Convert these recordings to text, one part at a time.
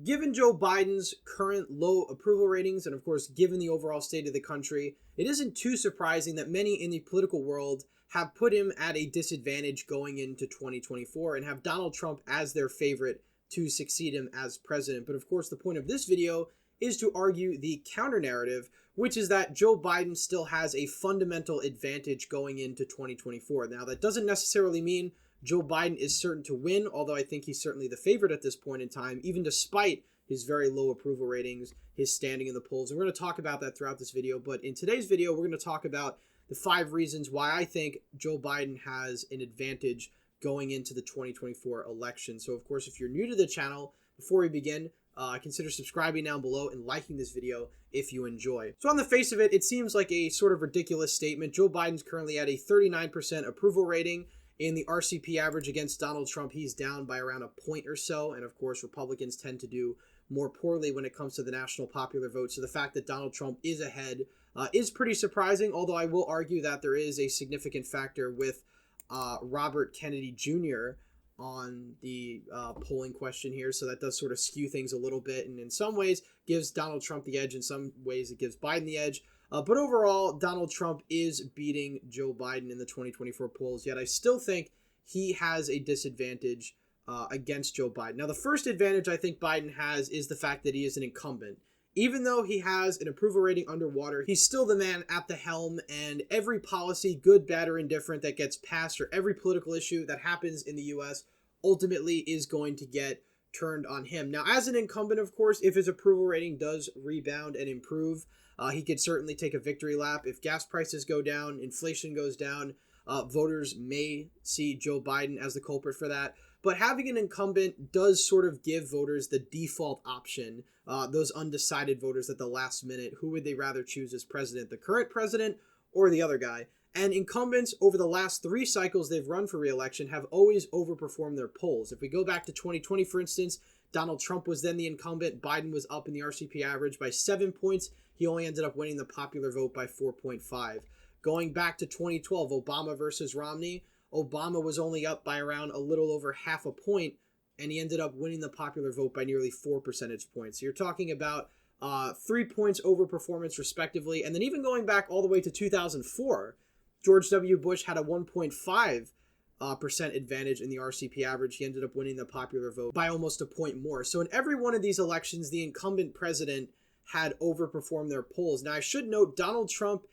Given Joe Biden's current low approval ratings, and of course, given the overall state of the country, it isn't too surprising that many in the political world have put him at a disadvantage going into 2024 and have Donald Trump as their favorite to succeed him as president. But of course, the point of this video is to argue the counter narrative, which is that Joe Biden still has a fundamental advantage going into 2024. Now, that doesn't necessarily mean Joe Biden is certain to win, although I think he's certainly the favorite at this point in time, even despite his very low approval ratings, his standing in the polls. And we're going to talk about that throughout this video. But in today's video, we're going to talk about the 5 reasons why I think Joe Biden has an advantage going into the 2024 election. So, of course, if you're new to the channel, before we begin, consider subscribing down below and liking this video if you enjoy. So on the face of it, it seems like a sort of ridiculous statement. Joe Biden's currently at a 39% approval rating. In the RCP average against Donald Trump, he's down by around a point or so. And of course, Republicans tend to do more poorly when it comes to the national popular vote. So the fact that Donald Trump is ahead is pretty surprising, although I will argue that there is a significant factor with Robert Kennedy Jr. on the polling question here. So that does sort of skew things a little bit. And in some ways, gives Donald Trump the edge. In some ways, it gives Biden the edge. But overall, Donald Trump is beating Joe Biden in the 2024 polls, yet I still think he has a disadvantage against Joe Biden. Now, the first advantage I think Biden has is the fact that he is an incumbent. Even though he has an approval rating underwater, he's still the man at the helm, and every policy, good, bad, or indifferent, that gets passed, or every political issue that happens in the U.S. ultimately is going to get turned on him. Now, as an incumbent, of course, if his approval rating does rebound and improve, he could certainly take a victory lap. If gas prices go down, inflation goes down, voters may see Joe Biden as the culprit for that. But having an incumbent does sort of give voters the default option, those undecided voters at the last minute. Who would they rather choose as president, the current president or the other guy? And incumbents, over the last 3 cycles they've run for re-election, have always overperformed their polls. If we go back to 2020, for instance, Donald Trump was then the incumbent. Biden was up in the RCP average by 7 points. He only ended up winning the popular vote by 4.5. Going back to 2012, Obama versus Romney, Obama was only up by around a little over half a point, and he ended up winning the popular vote by nearly 4 percentage points. So you're talking about 3 points over performance respectively. And then even going back all the way to 2004, George W. Bush had a 1.5% advantage in the RCP average. He ended up winning the popular vote by almost a point more. So in every one of these elections, the incumbent president had overperformed their polls. Now, I should note Donald Trump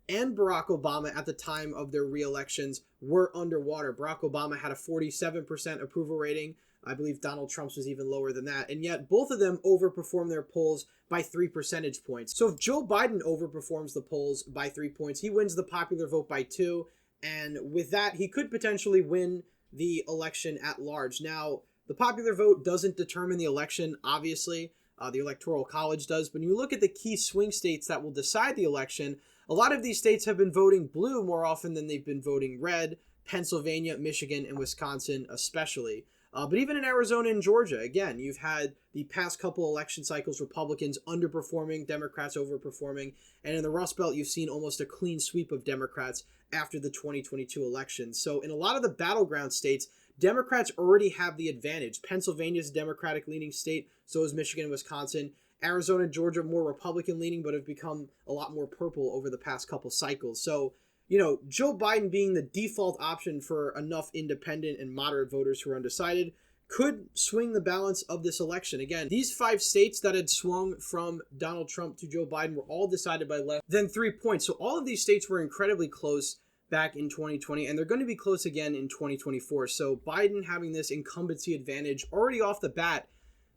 and Barack Obama at the time of their re-elections were underwater. Barack Obama had a 47% approval rating. I believe Donald Trump's was even lower than that. And yet both of them overperformed their polls by 3 percentage points. So if Joe Biden overperforms the polls by 3 points, he wins the popular vote by 2. And with that, he could potentially win the election at large. Now, the popular vote doesn't determine the election, obviously. The Electoral College does. But when you look at the key swing states that will decide the election, a lot of these states have been voting blue more often than they've been voting red. Pennsylvania, Michigan, and Wisconsin especially. But even in Arizona and Georgia, again, you've had the past couple election cycles, Republicans underperforming, Democrats overperforming. And in the Rust Belt, you've seen almost a clean sweep of Democrats after the 2022 election. So in a lot of the battleground states, Democrats already have the advantage. Pennsylvania is a Democratic-leaning state, so is Michigan and Wisconsin. Arizona and Georgia more Republican-leaning, but have become a lot more purple over the past couple cycles. So, you know, Joe Biden being the default option for enough independent and moderate voters who are undecided could swing the balance of this election. Again, these 5 states that had swung from Donald Trump to Joe Biden were all decided by less than 3 points. So all of these states were incredibly close back in 2020, and they're going to be close again in 2024. So Biden having this incumbency advantage already off the bat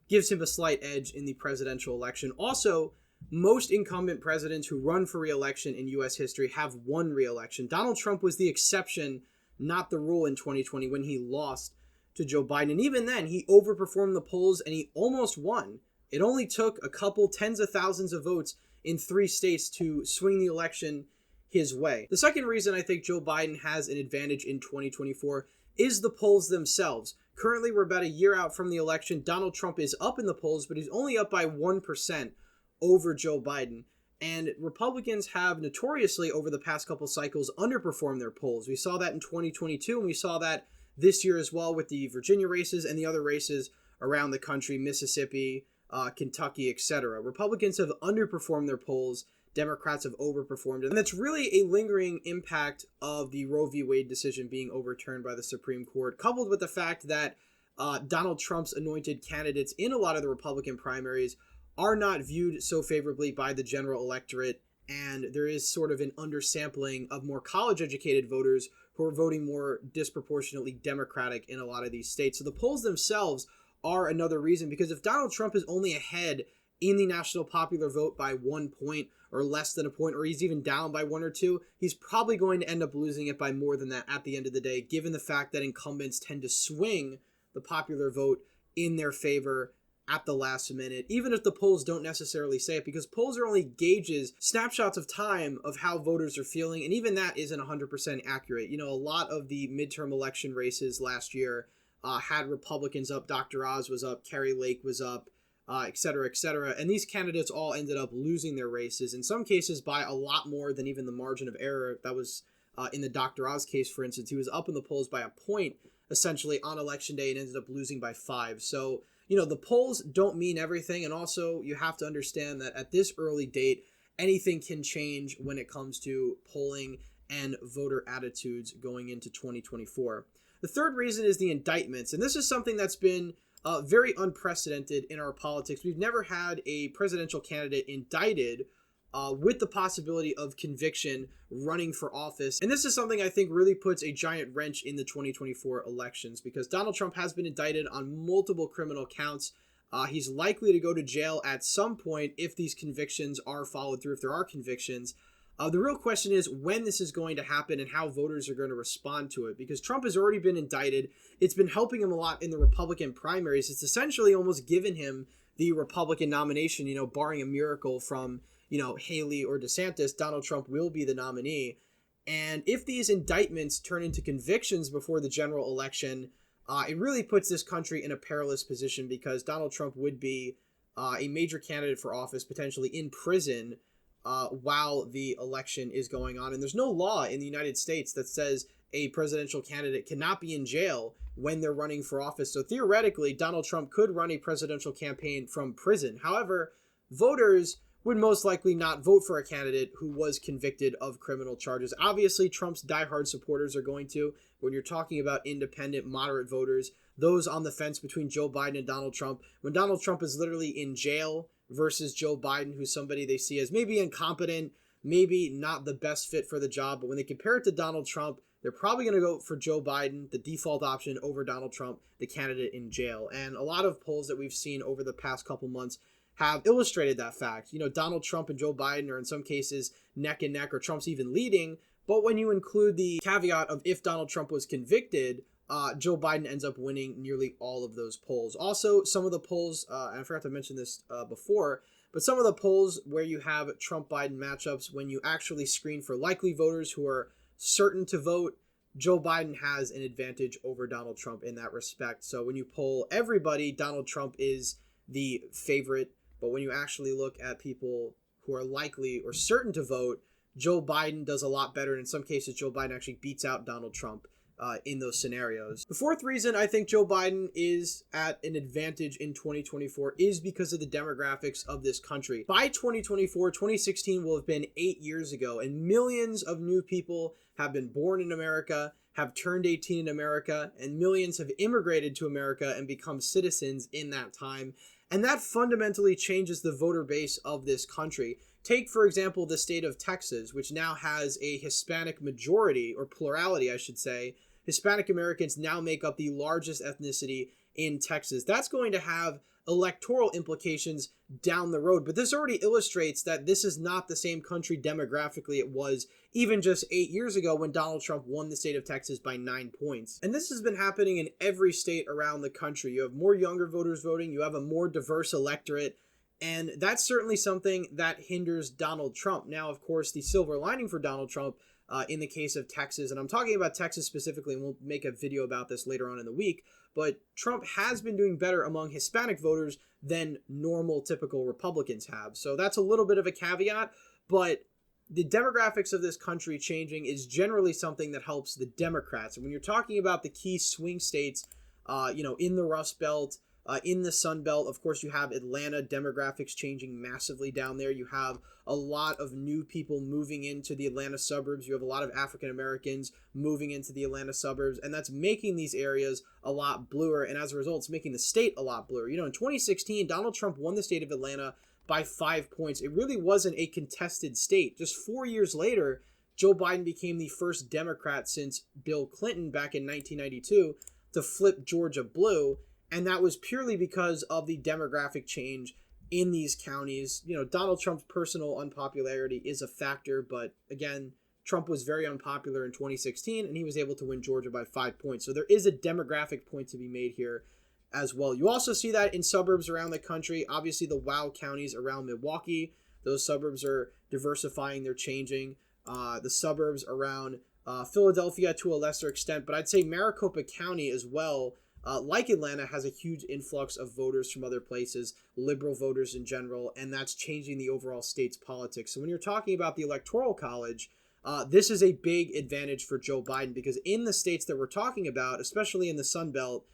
gives him a slight edge in the presidential election. Also, most incumbent presidents who run for re-election in U.S. history have won re-election. Donald Trump was the exception, not the rule in 2020 when he lost to Joe Biden. And even then, he overperformed the polls and he almost won. It only took a couple tens of thousands of votes in 3 states to swing the election his way. The second reason I think Joe Biden has an advantage in 2024 is the polls themselves. Currently, we're about a year out from the election. Donald Trump is up in the polls, but he's only up by 1% over Joe Biden. And Republicans have notoriously, over the past couple cycles, underperformed their polls. We saw that in 2022, and we saw that this year as well with the Virginia races and the other races around the country, Mississippi, Kentucky, etc. Republicans have underperformed their polls. Democrats have overperformed. And that's really a lingering impact of the Roe v. Wade decision being overturned by the Supreme Court, coupled with the fact that Donald Trump's anointed candidates in a lot of the Republican primaries are not viewed so favorably by the general electorate. And there is sort of an undersampling of more college-educated voters who are voting more disproportionately Democratic in a lot of these states. So the polls themselves are another reason, because if Donald Trump is only ahead in the national popular vote by 1 point or less than a point, or he's even down by 1 or 2, he's probably going to end up losing it by more than that at the end of the day, given the fact that incumbents tend to swing the popular vote in their favor at the last minute, even if the polls don't necessarily say it, because polls are only gauges, snapshots of time of how voters are feeling, and even that isn't 100% accurate. You know, a lot of the midterm election races last year had Republicans up. Dr. Oz was up, Carrie Lake was up, et cetera, and these candidates all ended up losing their races, in some cases by a lot more than even the margin of error. That was in the Dr. Oz case, for instance. He was up in the polls by a point, essentially, on election day, and ended up losing by 5. So, you know, the polls don't mean everything, and also you have to understand that at this early date, anything can change when it comes to polling and voter attitudes going into 2024. The third reason is the indictments, and this is something that's been very unprecedented in our politics. We've never had a presidential candidate indicted with the possibility of conviction running for office. And this is something I think really puts a giant wrench in the 2024 elections, because Donald Trump has been indicted on multiple criminal counts. He's likely to go to jail at some point if these convictions are followed through, if there are convictions. The real question is when this is going to happen and how voters are going to respond to it, because Trump has already been indicted. It's been helping him a lot in the Republican primaries. It's essentially almost given him the Republican nomination, you know, barring a miracle from, you know, Haley or DeSantis. Donald Trump will be the nominee. And if these indictments turn into convictions before the general election, it really puts this country in a perilous position, because Donald Trump would be a major candidate for office, potentially in prison, while the election is going on. And there's no law in the United States that says a presidential candidate cannot be in jail when they're running for office. So theoretically, Donald Trump could run a presidential campaign from prison. However, voters would most likely not vote for a candidate who was convicted of criminal charges. Obviously, Trump's diehard supporters are going to. When you're talking about independent, moderate voters, those on the fence between Joe Biden and Donald Trump, when Donald Trump is literally in jail versus Joe Biden, who's somebody they see as maybe incompetent, maybe not the best fit for the job, but when they compare it to Donald Trump, they're probably going to go for Joe Biden, the default option, over Donald Trump, the candidate in jail. And a lot of polls that we've seen over the past couple months have illustrated that fact. You know, Donald Trump and Joe Biden are in some cases neck and neck, or Trump's even leading. But when you include the caveat of if Donald Trump was convicted, Joe Biden ends up winning nearly all of those polls. Also, some of the polls, and I forgot to mention this before, but some of the polls where you have Trump-Biden matchups, when you actually screen for likely voters who are certain to vote, Joe Biden has an advantage over Donald Trump in that respect. So when you poll everybody, Donald Trump is the favorite. But when you actually look at people who are likely or certain to vote, Joe Biden does a lot better. And in some cases, Joe Biden actually beats out Donald Trump in those scenarios. The fourth reason I think Joe Biden is at an advantage in 2024 is because of the demographics of this country. By 2024, 2016 will have been 8 years ago, and millions of new people have been born in America, have turned 18 in America, and millions have immigrated to America and become citizens in that time. And that fundamentally changes the voter base of this country. Take, for example, the state of Texas, which now has a Hispanic majority, or plurality, I should say. Hispanic Americans now make up the largest ethnicity in Texas. That's going to have electoral implications down the road. But this already illustrates that this is not the same country demographically it was even just 8 years ago when Donald Trump won the state of Texas by 9 points. And this has been happening in every state around the country. You have more younger voters voting. You have a more diverse electorate. And that's certainly something that hinders Donald Trump. Now, of course, the silver lining for Donald Trump in the case of Texas, and I'm talking about Texas specifically, and we'll make a video about this later on in the week, but Trump has been doing better among Hispanic voters than normal, typical Republicans have. So that's a little bit of a caveat, but the demographics of this country changing is generally something that helps the Democrats. And when you're talking about the key swing states, in the Rust Belt, In the Sun Belt, of course, you have Atlanta, demographics changing massively down there. You have a lot of new people moving into the Atlanta suburbs. You have a lot of African Americans moving into the Atlanta suburbs, and that's making these areas a lot bluer, and as a result, it's making the state a lot bluer. You know, in 2016, Donald Trump won the state of Atlanta by 5 points. It really wasn't a contested state. Just 4 years later, Joe Biden became the first Democrat since Bill Clinton back in 1992 to flip Georgia blue. And that was purely because of the demographic change in these counties. You know, Donald Trump's personal unpopularity is a factor, but again, Trump was very unpopular in 2016, and he was able to win Georgia by 5 points. So there is a demographic point to be made here as well. You also see that in suburbs around the country. Obviously, the WOW counties around Milwaukee, those suburbs are diversifying, they're changing. The suburbs around Philadelphia to a lesser extent, but I'd say Maricopa County as well, like Atlanta, has a huge influx of voters from other places, liberal voters in general, and that's changing the overall state's politics. So when you're talking about the Electoral College, this is a big advantage for Joe Biden, because in the states that we're talking about, especially in the Sun Belt,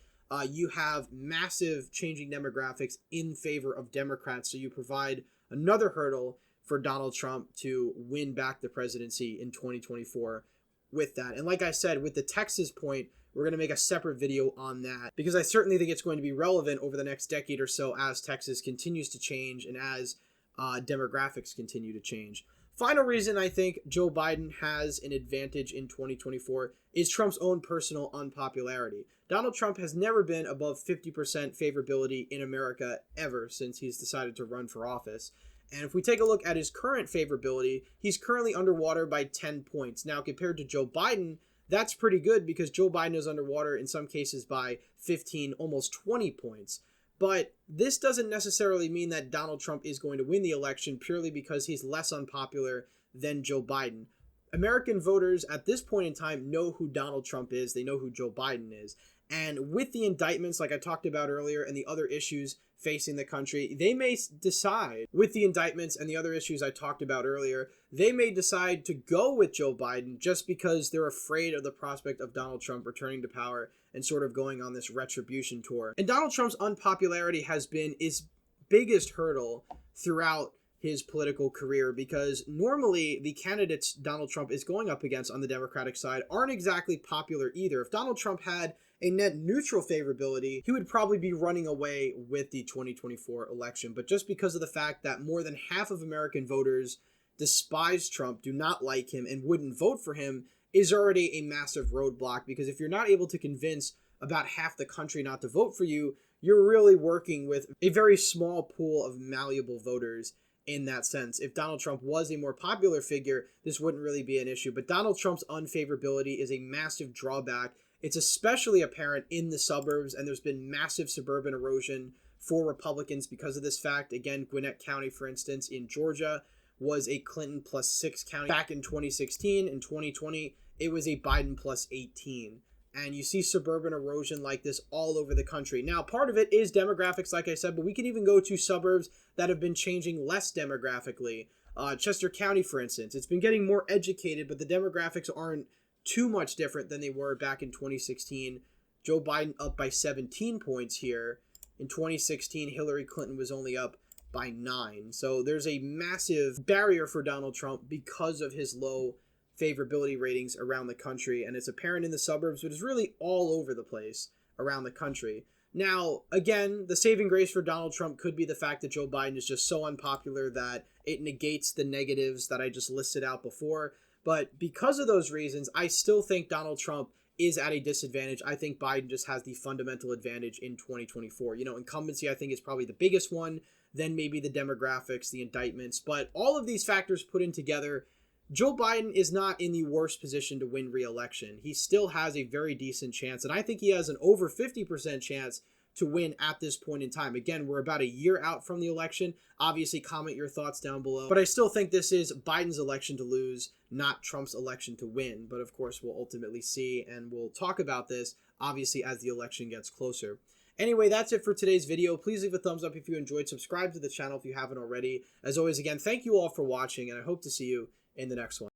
you have massive changing demographics in favor of Democrats. So you provide another hurdle for Donald Trump to win back the presidency in 2024 with that. And like I said, with the Texas point, we're going to make a separate video on that, because I certainly think it's going to be relevant over the next decade or so as Texas continues to change and as demographics continue to change. Final reason I think Joe Biden has an advantage in 2024 is Trump's own personal unpopularity. Donald Trump has never been above 50% favorability in America ever since he's decided to run for office. And if we take a look at his current favorability, he's currently underwater by 10 points. Now, compared to Joe Biden, that's pretty good, because Joe Biden is underwater in some cases by 15, almost 20 points. But this doesn't necessarily mean that Donald Trump is going to win the election purely because he's less unpopular than Joe Biden. American voters at this point in time know who Donald Trump is. They know who Joe Biden is. And with the indictments, like I talked about earlier, and the other issues facing the country, they may decide, with the indictments and the other issues I talked about earlier, they may decide to go with Joe Biden just because they're afraid of the prospect of Donald Trump returning to power and sort of going on this retribution tour. And Donald Trump's unpopularity has been his biggest hurdle throughout his political career, because normally the candidates Donald Trump is going up against on the Democratic side aren't exactly popular either. If Donald Trump had a net neutral favorability, he would probably be running away with the 2024 election. But just because of the fact that more than half of American voters despise Trump, do not like him, and wouldn't vote for him, is already a massive roadblock. Because if you're not able to convince about half the country not to vote for you, you're really working with a very small pool of malleable voters in that sense. If Donald Trump was a more popular figure, this wouldn't really be an issue. But Donald Trump's unfavorability is a massive drawback. It's especially apparent in the suburbs, and there's been massive suburban erosion for Republicans because of this fact. Again, Gwinnett County, for instance, in Georgia, was a Clinton +6 county. Back in 2016 and 2020, it was a Biden +18. And you see suburban erosion like this all over the country. Now, part of it is demographics, like I said, but we can even go to suburbs that have been changing less demographically. Chester County, for instance, it's been getting more educated, but the demographics aren't too much different than they were back in 2016. Joe Biden up by 17 points here. In 2016, Hillary Clinton was only up by 9. So there's a massive barrier for Donald Trump because of his low favorability ratings around the country, and it's apparent in the suburbs, but it's really all over the place around the country. Now, again, the saving grace for Donald Trump could be the fact that Joe Biden is just so unpopular that it negates the negatives that I just listed out before. But because of those reasons, I still think Donald Trump is at a disadvantage. I think Biden just has the fundamental advantage in 2024. You know, incumbency, I think, is probably the biggest one, then maybe the demographics, the indictments. But all of these factors put in together, Joe Biden is not in the worst position to win re-election. He still has a very decent chance, and I think he has an over 50% chance to win at this point in time. Again, we're about a year out from the election. Obviously, comment your thoughts down below. But I still think this is Biden's election to lose, not Trump's election to win. But of course, we'll ultimately see, and we'll talk about this, obviously, as the election gets closer. Anyway, that's it for today's video. Please leave a thumbs up if you enjoyed. Subscribe to the channel if you haven't already. As always, again, thank you all for watching, and I hope to see you in the next one.